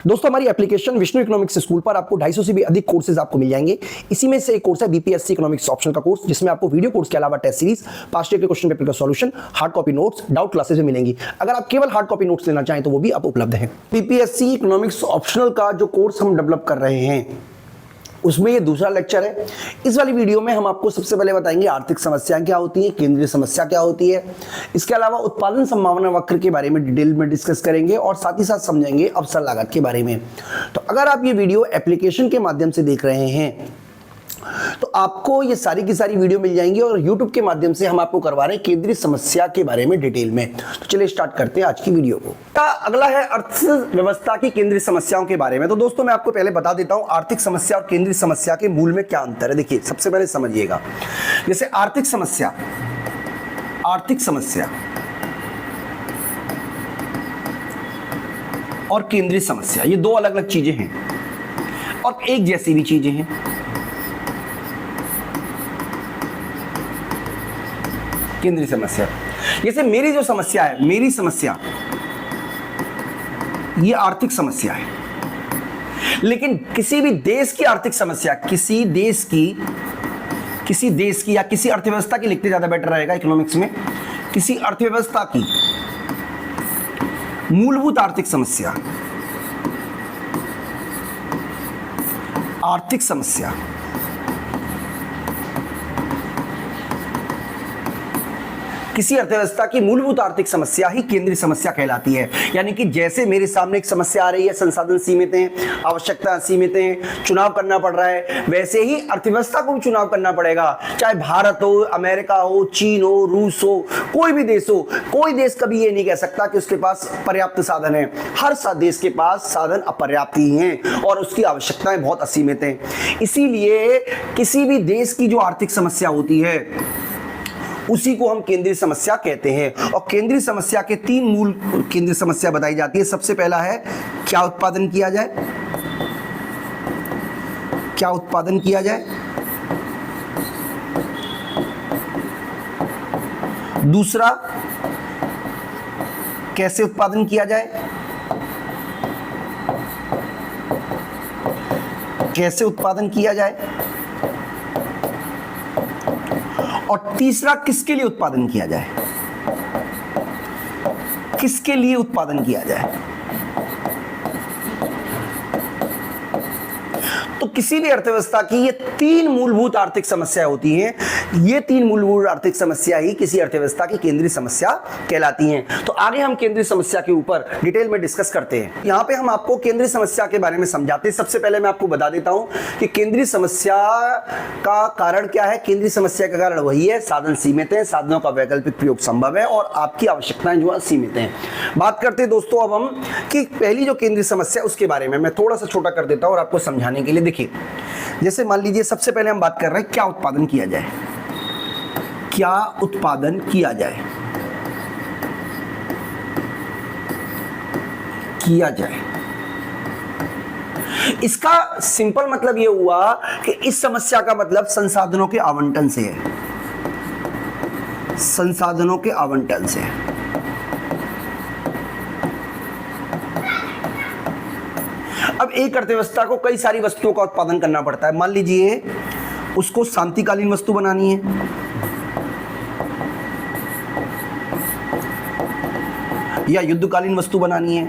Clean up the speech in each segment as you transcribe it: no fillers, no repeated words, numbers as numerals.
दोस्तों हमारी application Vishnu economics school पर आपको 250 से भी अधिक कोर्सेज आपको मिल जाएंगे। इसी में से एक कोर्स है बीपीएससी इकोनॉमिक्स ऑप्शनल का कोर्स, जिसमें आपको वीडियो कोर्स के अलावा टेस्ट सीरीज, पास्ट ईयर के क्वेश्चन पेपर का solution, hard copy notes, doubt classes में मिलेंगी। अगर आप केवल हार्ड कॉपी नोट्स लेना चाहें तो वो भी आप उपलब्ध है। बीपीएससी इकोनॉमिक्स ऑप्शनल का जो कोर्स हम डेवलप कर रहे हैं उसमें ये दूसरा लेक्चर है। इस वाली वीडियो में हम आपको सबसे पहले बताएंगे आर्थिक समस्याएं क्या होती हैं, केंद्रीय समस्या क्या होती है, इसके अलावा उत्पादन संभावना वक्र के बारे में डिटेल में डिस्कस करेंगे और साथ ही साथ समझेंगे अवसर लागत के बारे में। तो अगर आप ये वीडियो एप्लीकेशन के माध्यम से देख रहे हैं तो आपको ये सारी की सारी वीडियो मिल जाएंगी और YouTube के माध्यम से हम आपको करवा रहे हैं केंद्रीय समस्या के बारे में डिटेल में। तो चलिए स्टार्ट करते हैं आज की वीडियो को। अगला है अर्थव्यवस्था की केंद्रीय समस्याओं के बारे में। तो दोस्तों मैं आपको पहले बता देता हूं आर्थिक समस्या और केंद्रीय समस्या के मूल में क्या अंतर है। देखिए सबसे पहले समझिएगा, जैसे आर्थिक समस्या और केंद्रीय समस्या ये दो अलग अलग चीजें हैं और एक जैसी भी चीजें हैं। केंद्रीय समस्या जैसे मेरी जो समस्या है, मेरी समस्या ये आर्थिक समस्या है, लेकिन किसी भी देश की आर्थिक समस्या, किसी देश की या किसी अर्थव्यवस्था की लिखते ज्यादा बेटर रहेगा इकोनॉमिक्स में, किसी अर्थव्यवस्था की मूलभूत आर्थिक समस्या, आर्थिक समस्या किसी अर्थव्यवस्था की मूलभूत आर्थिक समस्या ही केंद्रीय समस्या कहलाती है। यानी कि जैसे मेरे सामने एक समस्या आ रही है, संसाधन सीमित हैं, आवश्यकता सीमित हैं, चुनाव करना पड़ रहा है, वैसे ही अर्थव्यवस्था को भी चुनाव करना पड़ेगा। चाहे भारत हो, अमेरिका हो, चीन हो, रूस हो, कोई भी देश हो, कोई देश कभी ये नहीं कह सकता कि उसके पास पर्याप्त साधन है। हर देश के पास साधन अपर्याप्त ही हैं और उसकी आवश्यकताएं बहुत असीमित हैं। इसीलिए किसी भी देश की जो आर्थिक समस्या होती है उसी को हम केंद्रीय समस्या कहते हैं। और केंद्रीय समस्या के तीन मूल केंद्रीय समस्या बताई जाती है। सबसे पहला है क्या उत्पादन किया जाए, क्या उत्पादन किया जाए। दूसरा कैसे उत्पादन किया जाए, कैसे उत्पादन किया जाए। और तीसरा किसके लिए उत्पादन किया जाए, किसके लिए उत्पादन किया जाए। तो किसी भी अर्थव्यवस्था की ये तीन मूलभूत आर्थिक समस्याएं होती हैं। ये तीन मूलभूत आर्थिक समस्या ही किसी अर्थव्यवस्था की केंद्रीय समस्या कहलाती हैं। तो आगे हम केंद्रीय समस्या के ऊपर डिटेल में डिस्कस करते हैं। यहाँ पे हम आपको केंद्रीय समस्या के बारे में समझाते हैं। सबसे पहले मैं आपको बता देता हूं कि केंद्रीय समस्या का कारण क्या है। केंद्रीय समस्या का कारण वही है, साधन सीमित है, साधनों का वैकल्पिक प्रयोग संभव है और आपकी आवश्यकताएं जो है सीमित हैं। बात करते हैं दोस्तों अब हम कि पहली जो केंद्रीय समस्या उसके बारे में मैं थोड़ा सा छोटा कर देता हूं और आपको समझाने के लिए। देखिए जैसे मान लीजिए सबसे पहले हम बात कर रहे हैं क्या उत्पादन किया जाए, क्या उत्पादन किया जाए, किया जाए। इसका सिंपल मतलब यह हुआ कि इस समस्या का मतलब संसाधनों के आवंटन से है, संसाधनों के आवंटन से है। अब एक अर्थव्यवस्था को कई सारी वस्तुओं का उत्पादन करना पड़ता है। मान लीजिए उसको शांतिकालीन वस्तु बनानी है, या युद्धकालीन वस्तु बनानी है।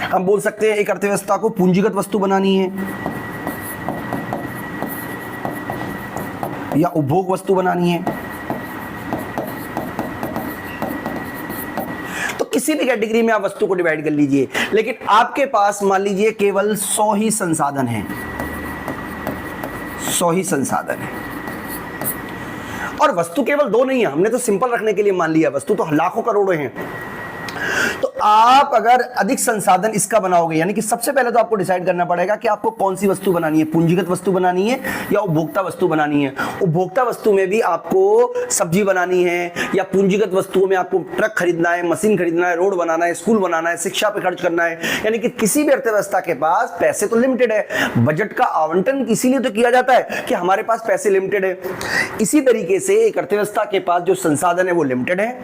हम बोल सकते हैं एक अर्थव्यवस्था को पूंजीगत वस्तु बनानी है या उपभोग वस्तु बनानी है। किसी भी कैटेगरी में आप वस्तु को डिवाइड कर लीजिए, लेकिन आपके पास मान लीजिए केवल 100 ही संसाधन हैं, 100 ही संसाधन है और वस्तु केवल दो नहीं है। हमने तो सिंपल रखने के लिए मान लिया, वस्तु तो लाखों करोड़ों हैं। तो आप अगर अधिक संसाधन इसका बनाओगे, यानी कि सबसे पहले तो आपको डिसाइड करना पड़ेगा कि आपको कौन सी वस्तु बनानी है, पूंजीगत वस्तु बनानी है या उपभोक्ता वस्तु बनानी है। उपभोक्ता वस्तु में भी आपको सब्जी बनानी है, या पूंजीगत वस्तुओं में आपको ट्रक खरीदना है, मशीन खरीदना है, रोड बनाना है, स्कूल बनाना है, शिक्षा पे खर्च करना है। यानी कि किसी भी अर्थव्यवस्था के पास पैसे तो लिमिटेड है। बजट का आवंटन इसीलिए तो किया जाता है कि हमारे पास पैसे लिमिटेड है। इसी तरीके से एक अर्थव्यवस्था के पास जो संसाधन है वो लिमिटेड है,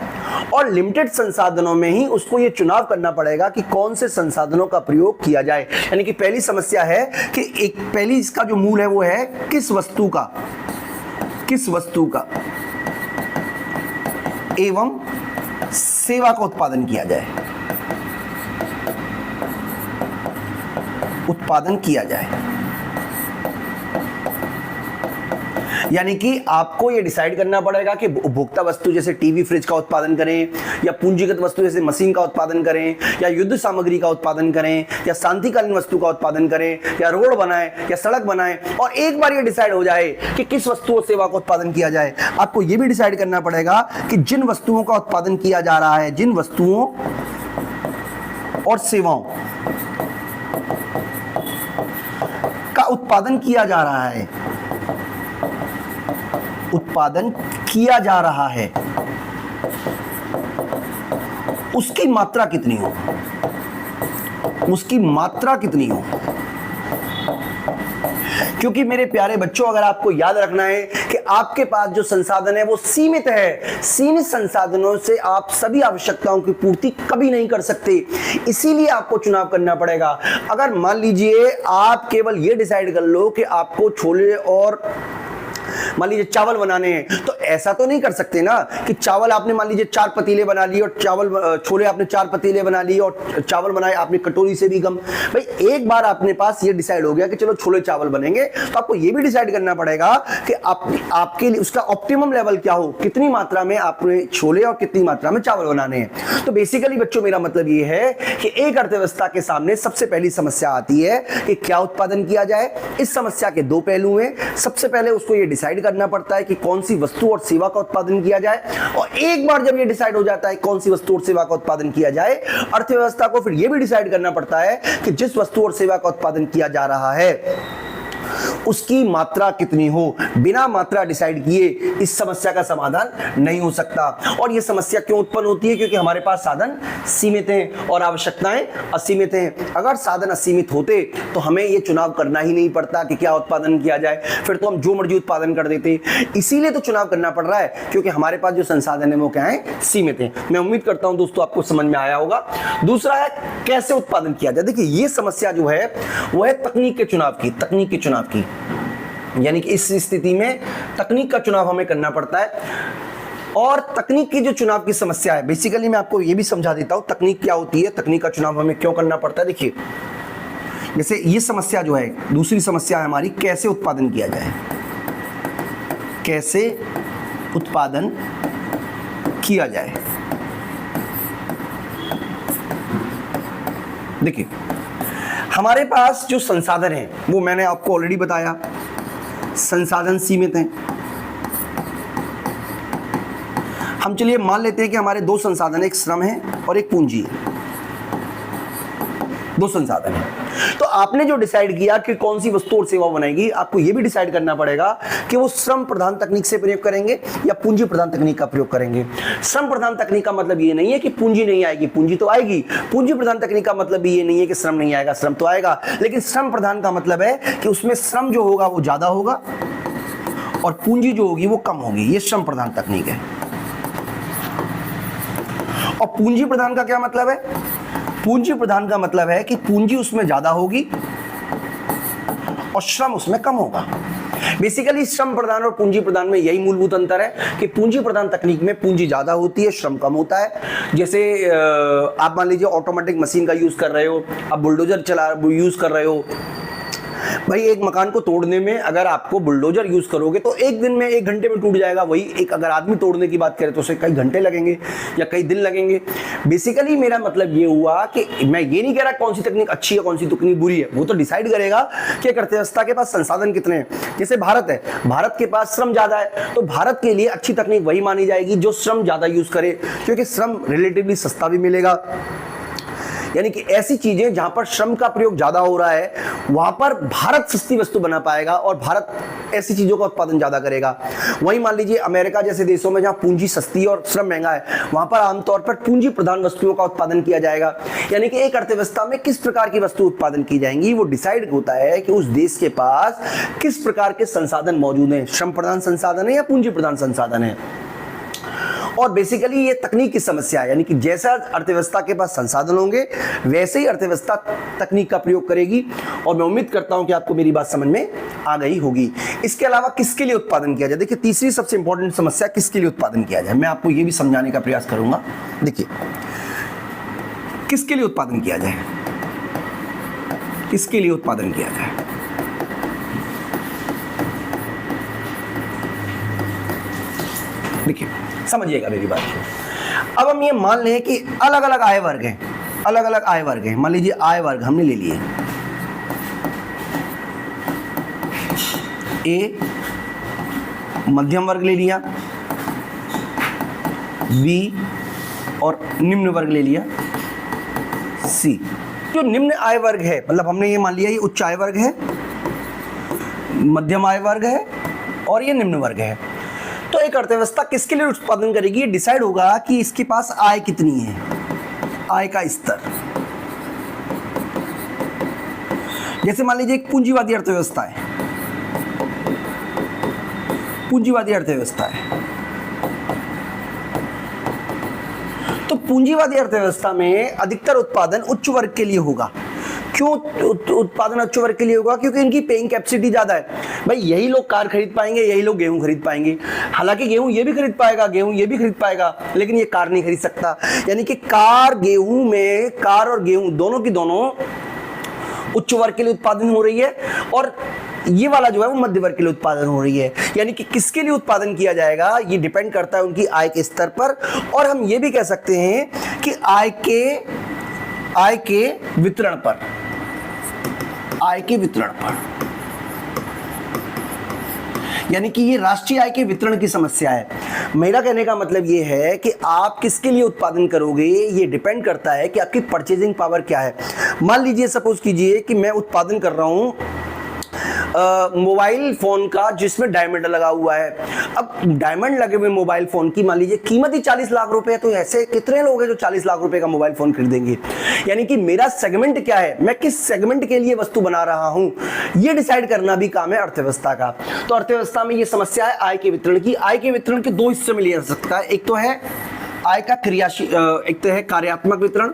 और लिमिटेड संसाधनों में ही उसको ये चुनाव करना पड़ेगा कि कौन से संसाधनों का प्रयोग किया जाए। यानी कि पहली समस्या है कि एक पहली इसका जो मूल है वो है किस वस्तु का एवं सेवा का उत्पादन किया जाए, यानी कि आपको यह डिसाइड करना पड़ेगा कि उपभोक्ता वस्तु जैसे टीवी फ्रिज का उत्पादन करें, या पूंजीगत वस्तु जैसे मशीन का उत्पादन करें, या युद्ध सामग्री का उत्पादन करें, या शांतिकालीन वस्तु का उत्पादन करें, या रोड बनाएं या सड़क बनाएं। और एक बार ये डिसाइड हो जाए कि किस वस्तु और सेवा का उत्पादन किया जाए, आपको यह भी डिसाइड करना पड़ेगा कि जिन वस्तुओं का उत्पादन किया जा रहा है, जिन वस्तुओं और सेवाओं का उत्पादन किया जा रहा है, उसकी मात्रा कितनी हो। क्योंकि मेरे प्यारे बच्चों, अगर आपको याद रखना है कि आपके पास जो संसाधन है वो सीमित है, सीमित संसाधनों से आप सभी आवश्यकताओं की पूर्ति कभी नहीं कर सकते। इसीलिए आपको चुनाव करना पड़ेगा। अगर मान लीजिए आप केवल ये डिसाइड कर लो कि आपको छोले और मान लीजिए चावल बनाने हैं, तो ऐसा तो नहीं कर सकते ना कि चावल आपने मान लीजिए 4 पतीले बना लिए और छोले आपने 4 पतीले बना लिए और चावल बनाए आपने कटोरी से भी कम। भाई एक बार आपने पास ये डिसाइड हो गया कि चलो छोले चावल बनेंगे, तो आपको ये भी डिसाइड करना पड़ेगा कि आपके लिए उसका ऑप्टिमम लेवल क्या हो, कितनी मात्रा में आपने छोले और कितनी मात्रा में चावल बनाने हैं। तो बेसिकली बच्चों मेरा मतलब ये है कि एक अर्थव्यवस्था के सामने सबसे पहली समस्या आती है कि क्या उत्पादन किया जाए। इस समस्या के 2 पहलू हैं। सबसे पहले उसको ये डिसाइड करना पड़ता है कि कौन सी वस्तु और सेवा का उत्पादन किया जाए, और एक बार जब ये डिसाइड हो जाता है कौन सी वस्तु और सेवा का उत्पादन किया जाए, अर्थव्यवस्था को फिर ये भी डिसाइड करना पड़ता है कि जिस वस्तु और सेवा का उत्पादन किया जा रहा है उसकी मात्रा कितनी हो। बिना मात्रा डिसाइड किए इस समस्या का समाधान नहीं हो सकता। और यह समस्या क्यों उत्पन्न होती है? क्योंकि हमारे पास साधन सीमित हैं और आवश्यकताएं असीमित हैं। अगर साधन असीमित होते तो हमें यह चुनाव करना ही नहीं पड़ता कि क्या उत्पादन किया जाए, फिर तो हम जो मर्जी उत्पादन कर देते। इसीलिए तो चुनाव करना पड़ रहा है क्योंकि हमारे पास जो संसाधन है वो क्या है, सीमित है। मैं उम्मीद करता हूं दोस्तों आपको समझ में आया होगा। दूसरा है कैसे उत्पादन किया जाए। देखिए ये समस्या जो है वो है तकनीक के चुनाव की, यानी कि इस स्थिति में तकनीक का चुनाव हमें करना पड़ता है। और तकनीक की जो चुनाव की समस्या है, बेसिकली मैं आपको ये भी समझा देता हूं तकनीक क्या होती है, तकनीक का चुनाव हमें क्यों करना पड़ता है। देखिए जैसे ये समस्या जो है, दूसरी समस्या है हमारी कैसे उत्पादन किया जाए, कैसे उत्पादन किया जाए। देखिए हमारे पास जो संसाधन है वो मैंने आपको ऑलरेडी बताया, संसाधन सीमित हैं। हम चलिए मान लेते हैं कि हमारे 2 संसाधन, एक श्रम है और एक पूंजी है। 2 संसाधन है। तो आपने जो डिसाइड किया कि कौन सी वस्तु और सेवा बनाएगी, आपको यह भी डिसाइड करना पड़ेगा कि वो श्रम प्रधान तकनीक से प्रयोग करेंगे या पूंजी प्रधान तकनीक का प्रयोग करेंगे। श्रम प्रधान तकनीक का मतलब ये नहीं है कि पूंजी नहीं आएगी, पूंजी तो आएगी। पूंजी प्रधान तकनीक का मतलब ये नहीं है कि श्रम नहीं आएगा, श्रम तो आएगा। लेकिन श्रम प्रधान का मतलब है कि उसमें श्रम जो होगा वो ज्यादा होगा और पूंजी जो होगी वो कम होगी। ये श्रम प्रधान तकनीक है। और पूंजी प्रधान का क्या मतलब है? पूंजी प्रधान का मतलब है कि पूंजी उसमें ज्यादा होगी और श्रम उसमें कम होगा। बेसिकली श्रम प्रधान और पूंजी प्रधान में यही मूलभूत अंतर है कि पूंजी प्रधान तकनीक में पूंजी ज्यादा होती है, श्रम कम होता है। जैसे आप मान लीजिए ऑटोमेटिक मशीन का यूज कर रहे हो, आप बुलडोजर यूज कर रहे हो। भाई एक मकान को तोड़ने में अगर आपको बुलडोजर यूज करोगे तो एक दिन में, 1 घंटे में टूट जाएगा। वही एक अगर आदमी तोड़ने की बात करें तो उसे कई घंटे लगेंगे या कई दिन लगेंगे। बेसिकली मेरा मतलब ये हुआ कि मैं ये नहीं कह रहा कौन सी तकनीक अच्छी है कौन सी तकनीक बुरी है, वो तो डिसाइड करेगा कि एक अर्थव्यवस्था के पास संसाधन कितने हैं। जैसे भारत है, भारत के पास श्रम ज्यादा है तो भारत के लिए अच्छी तकनीक वही मानी जाएगी जो श्रम ज्यादा यूज करे, क्योंकि श्रम रिलेटिवली सस्ता भी मिलेगा यानी कि ऐसी चीजें जहां पर श्रम का प्रयोग ज्यादा हो रहा है वहां पर भारत सस्ती वस्तु बना पाएगा और भारत ऐसी चीजों का उत्पादन ज्यादा करेगा। वहीं मान लीजिए अमेरिका जैसे देशों में जहां पूंजी सस्ती और श्रम महंगा है, वहां पर आमतौर पर पूंजी प्रधान वस्तुओं का उत्पादन किया जाएगा। यानी कि एक अर्थव्यवस्था में किस प्रकार की वस्तु उत्पादन की जाएंगी वो डिसाइड होता है कि उस देश के पास किस प्रकार के संसाधन मौजूद हैं, श्रम प्रधान संसाधन है या पूंजी प्रधान संसाधन है। और बेसिकली ये तकनीक की समस्या है, यानी कि जैसा अर्थव्यवस्था के पास संसाधन होंगे वैसे ही अर्थव्यवस्था तकनीक का प्रयोग करेगी। और मैं उम्मीद करता हूं कि आपको मेरी बात समझ में आ गई होगी। इसके अलावा किसके लिए उत्पादन किया जाए, देखिए तीसरी सबसे इंपॉर्टेंट समस्या किसके लिए उत्पादन किया जाए, मैं आपको ये भी समझाने का प्रयास करूंगा। देखिए किसके लिए उत्पादन किया जाए, किसके लिए उत्पादन किया जाए। देखिए समझिएगा मेरी बात को। अब हम ये मान लें कि अलग अलग आय वर्ग हैं, अलग अलग आय वर्ग हैं। मान लीजिए आय वर्ग हमने ले लिए ए, मध्यम वर्ग ले लिया बी और निम्न वर्ग ले लिया सी। जो निम्न आय वर्ग है मतलब हमने ये मान लिया ये उच्च आय वर्ग है, मध्यम आय वर्ग है और ये निम्न वर्ग है। तो एक अर्थव्यवस्था किसके लिए उत्पादन करेगी, ये डिसाइड होगा कि इसके पास आय कितनी है, आय का स्तर। जैसे मान लीजिए एक पूंजीवादी अर्थव्यवस्था है, पूंजीवादी अर्थव्यवस्था है, तो पूंजीवादी अर्थव्यवस्था में अधिकतर उत्पादन उच्च वर्ग के लिए होगा। क्यों उत्पादन उच्च वर्ग के लिए होगा, क्योंकि इनकी पेइंग कैपेसिटी ज्यादा है। भाई यही लोग कार खरीद पाएंगे, यही लोग गेहूं खरीद पाएंगे। हालांकि गेहूं ये भी खरीद पाएगा, गेहूं ये भी खरीद पाएगा, लेकिन ये कार नहीं खरीद सकता। यानी कि कार गेहूं में, कार और गेहूं दोनों की दोनों उच्च वर्ग के लिए उत्पादन हो रही है और ये वाला जो है वो मध्य वर्ग के लिए उत्पादन हो रही है। यानी कि किसके लिए उत्पादन किया जाएगा ये डिपेंड करता है उनकी आय के स्तर पर। और हम ये भी कह सकते हैं कि आय के वितरण पर, आय के वितरण पर, यानी कि ये राष्ट्रीय आय के वितरण की समस्या है। मेरा कहने का मतलब ये है कि आप किसके लिए उत्पादन करोगे ये डिपेंड करता है कि आपकी परचेजिंग पावर क्या है। मान लीजिए सपोज कीजिए कि मैं उत्पादन कर रहा हूं मोबाइल फोन का जिसमें डायमंड लगा हुआ है। अब डायमंड लगे हुए मोबाइल फोन की मान लीजिए कीमत ही 40 लाख रुपए है, तो ऐसे कितने लोग हैं जो 40 लाख रुपए का मोबाइल फोन खरीदेंगे। यानी कि मेरा सेगमेंट क्या है, मैं किस सेगमेंट के लिए वस्तु बना रहा हूं, ये डिसाइड करना भी काम है अर्थव्यवस्था का। तो अर्थव्यवस्था में ये समस्या है आय के वितरण की। आय के वितरण के दो हिस्से में लिया जा सकता है, एक तो है आय का क्रियाशील, एक तो है कार्यात्मक वितरण,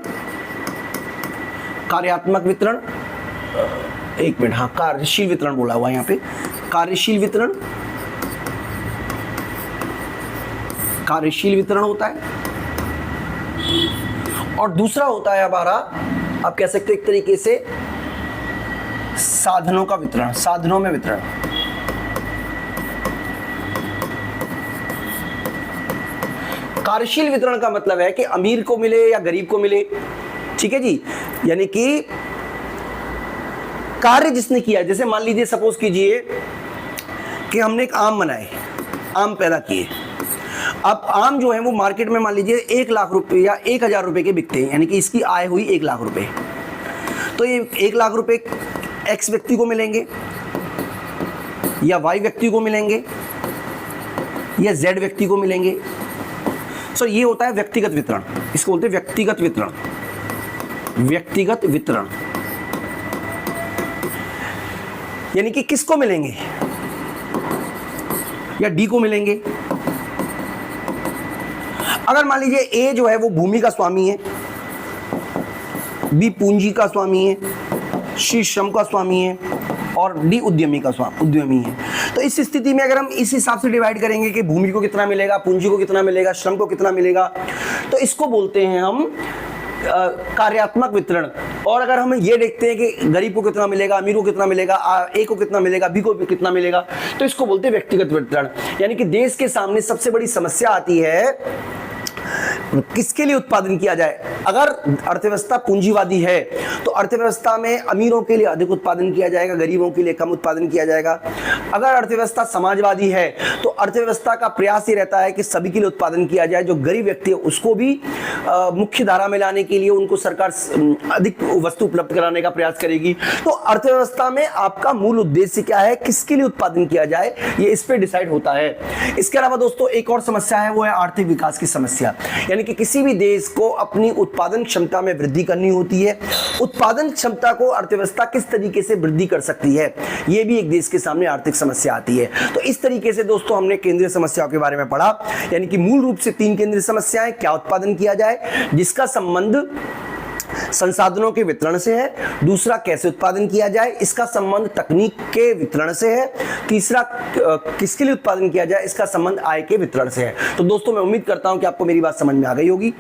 कार्यात्मक वितरण, एक मिनट, हाँ कार्यशील वितरण बोला हुआ यहाँ पे, कार्यशील वितरण, कार्यशील वितरण होता है। और दूसरा होता है हमारा, आप कह सकते हो एक तरीके से साधनों का वितरण, साधनों में वितरण। कार्यशील वितरण का मतलब है कि अमीर को मिले या गरीब को मिले, ठीक है जी। यानी कि कार्य जिसने किया, जैसे मान लीजिए सपोज कीजिए कि हमने एक आम बनाए, आम पैदा किए। अब आम जो है वो मार्केट में मान लीजिए 1 लाख रुपए या 1000 रुपए के बिकते हैं, यानी कि इसकी आय हुई 1 लाख रुपए। तो ये 1 लाख रुपए एक्स व्यक्ति को मिलेंगे या वाई व्यक्ति को मिलेंगे या जेड व्यक्ति को मिलेंगे। सो ये होता है व्यक्तिगत वितरण, इसको बोलते हैं व्यक्तिगत वितरण, व्यक्तिगत वितरण। यानी कि किसको मिलेंगे, या डी को मिलेंगे। अगर मान लीजिए ए जो है वो भूमि का स्वामी है, बी पूंजी का स्वामी है, सी श्रम का स्वामी है और डी उद्यमी का उद्यमी है। तो इस स्थिति में अगर हम इस हिसाब से डिवाइड करेंगे कि भूमि को कितना मिलेगा, पूंजी को कितना मिलेगा, श्रम को कितना मिलेगा, तो इसको बोलते हैं हम कार्यात्मक वितरण। और अगर हम ये देखते हैं कि गरीब को कितना मिलेगा, अमीर को कितना मिलेगा, ए को कितना मिलेगा, बी को कितना मिलेगा, तो इसको बोलते हैं व्यक्तिगत वितरण। यानी कि देश के सामने सबसे बड़ी समस्या आती है किसके लिए उत्पादन किया जाए? अगर अर्थव्यवस्था पूंजीवादी है तो अर्थव्यवस्था में अमीरों के लिए अधिक उत्पादन किया जाएगा, गरीबों के लिए कम उत्पादन किया जाएगा। अगर अर्थव्यवस्था समाजवादी है तो अर्थव्यवस्था का प्रयास ही रहता है कि सभी के लिए उत्पादन किया जाए, जो गरीब व्यक्ति है उसको भी मुख्य धारा में लाने के लिए उनको सरकार अधिक वस्तु उपलब्ध कराने का प्रयास करेगी। तो अर्थव्यवस्था में आपका मूल उद्देश्य क्या है, किसके लिए उत्पादन किया जाए, ये इस पे डिसाइड होता है। इसके अलावा दोस्तों एक और समस्या है, वो है आर्थिक विकास की समस्या। यानी कि किसी भी देश को अपनी उत्पादन क्षमता में वृद्धि करनी होती है। उत्पादन क्षमता को अर्थव्यवस्था किस तरीके से वृद्धि कर सकती है, यह भी एक देश के सामने आर्थिक समस्या आती है। तो इस तरीके से दोस्तों हमने केंद्रीय समस्याओं के बारे में पढ़ा, यानी कि मूल रूप से 3 केंद्रीय समस्याएं, क्या उत्पादन किया जाए, जिसका संबंध संसाधनों के वितरण से है, दूसरा कैसे उत्पादन किया जाए, इसका संबंध तकनीक के वितरण से है, तीसरा किसके लिए उत्पादन किया जाए, इसका संबंध आय के वितरण से है। तो दोस्तों मैं उम्मीद करता हूं कि आपको मेरी बात समझ में आ गई होगी।